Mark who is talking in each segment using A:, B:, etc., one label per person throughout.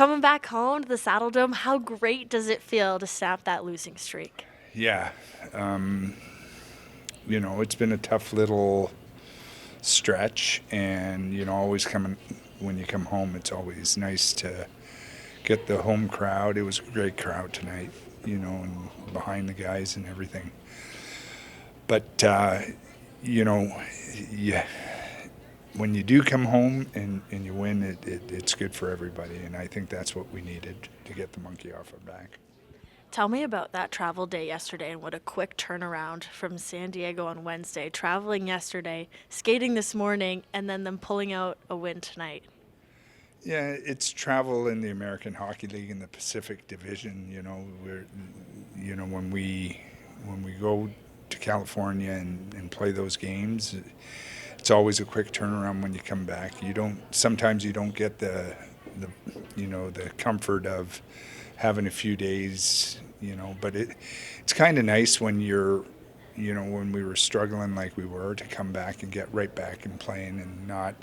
A: Coming back home to the Saddle Dome, how great does it feel to snap that losing streak?
B: Yeah, it's been a tough little stretch, and always coming when you come home, it's always nice to get the home crowd. It was a great crowd tonight, and behind the guys and everything. But you know, yeah, when you do come home and you win, it's good for everybody, and I think that's what we needed to get the monkey off our back.
A: Tell me about that travel day yesterday and what a quick turnaround from San Diego on Wednesday, traveling yesterday, skating this morning, and then them pulling out a win tonight.
B: Yeah, it's travel in the American Hockey League in the Pacific Division. When we go to California and play those games, it's always a quick turnaround when you come back. Sometimes you don't get the comfort of having a few days, but it's kind of nice when we were struggling like we were, to come back and get right back and playing and not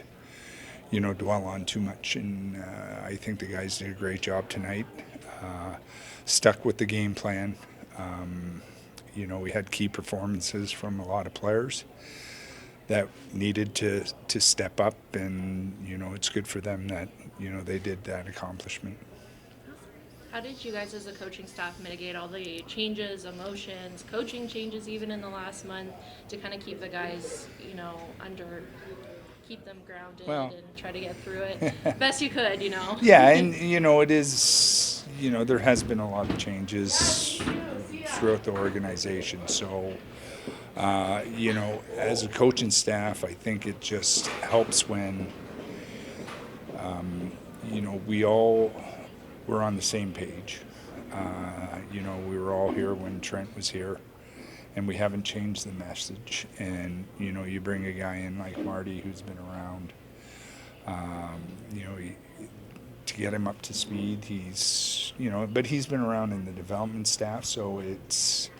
B: dwell on too much. And I think the guys did a great job tonight. Stuck with the game plan. We had key performances from a lot of players that needed to step up, and it's good for them that they did that accomplishment.
C: How did you guys as a coaching staff mitigate all the changes, emotions, coaching changes even in the last month to kind of keep the guys, keep them grounded
B: Well,
C: and try to get through it best you could?
B: yeah, and it is, there has been a lot of changes throughout the organization. So, as a coaching staff, I think it just helps when, we all were on the same page. We were all here when Trent was here, and we haven't changed the message. And, you bring a guy in like Marty who's been around, to get him up to speed. But he's been around in the development staff, so it's,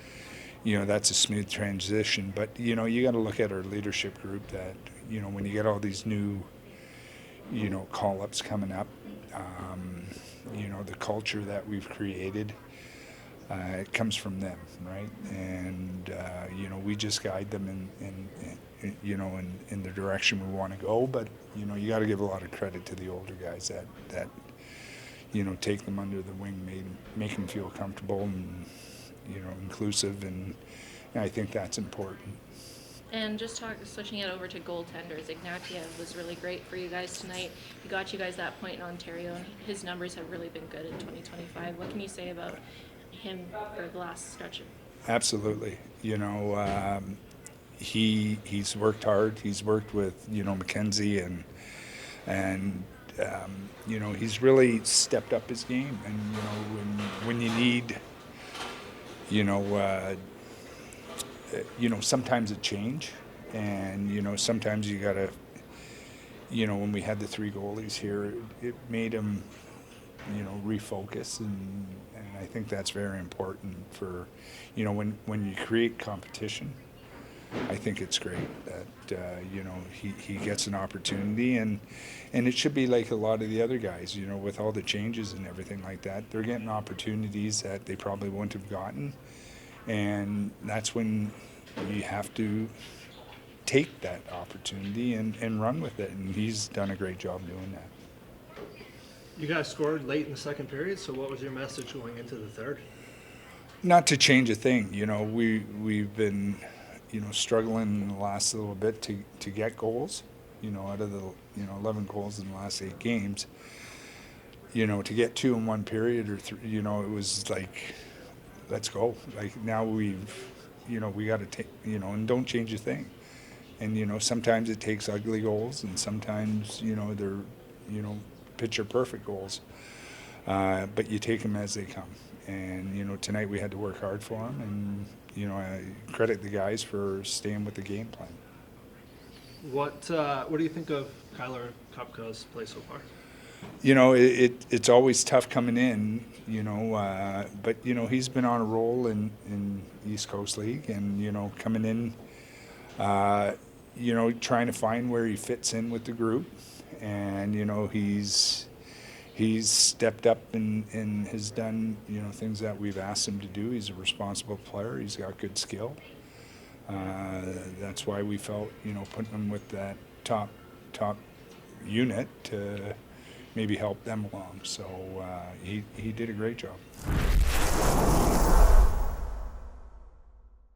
B: that's a smooth transition. But, you got to look at our leadership group that, when you get all these new, call-ups coming up, the culture that we've created, it comes from them, right? And, we just guide them in the direction we want to go. But, you got to give a lot of credit to the older guys that take them under the wing, make them feel comfortable and, inclusive. And I think that's important.
C: And just switching it over to goaltenders, Ignatieff was really great for you guys tonight. He got you guys that point in Ontario, and his numbers have really been good in 2025. What can you say about him for the last stretch of?
B: Absolutely. He's worked hard. He's worked with Mackenzie and he's really stepped up his game. And when you need sometimes it change, and sometimes you gotta when we had the three goalies here, it made him refocus, and I think that's very important for when you create competition. I think it's great that he gets an opportunity, and it should be like a lot of the other guys, with all the changes and everything like that. They're getting opportunities that they probably wouldn't have gotten, and that's when you have to take that opportunity and run with it, and he's done a great job doing that.
D: You guys scored late in the second period, so what was your message going into the third?
B: Not to change a thing. We've been struggling in the last little bit to get goals, out of the 11 goals in the last 8 games, to get 2 in one period or 3, it was like, let's go. Like, now we got to take, and don't change a thing. And sometimes it takes ugly goals, and sometimes they're picture perfect goals, but you take them as they come. And tonight we had to work hard for them, and I credit the guys for staying with the game plan.
D: What do you think of Kyler Kopka's play so far?
B: It's always tough coming in, but he's been on a roll in East Coast League, and coming in, trying to find where he fits in with the group, and he's he's stepped up and has done, you know, things that we've asked him to do. He's a responsible player. He's got good skill. That's why we felt, you know, putting him with that top unit to maybe help them along. So he did a great job.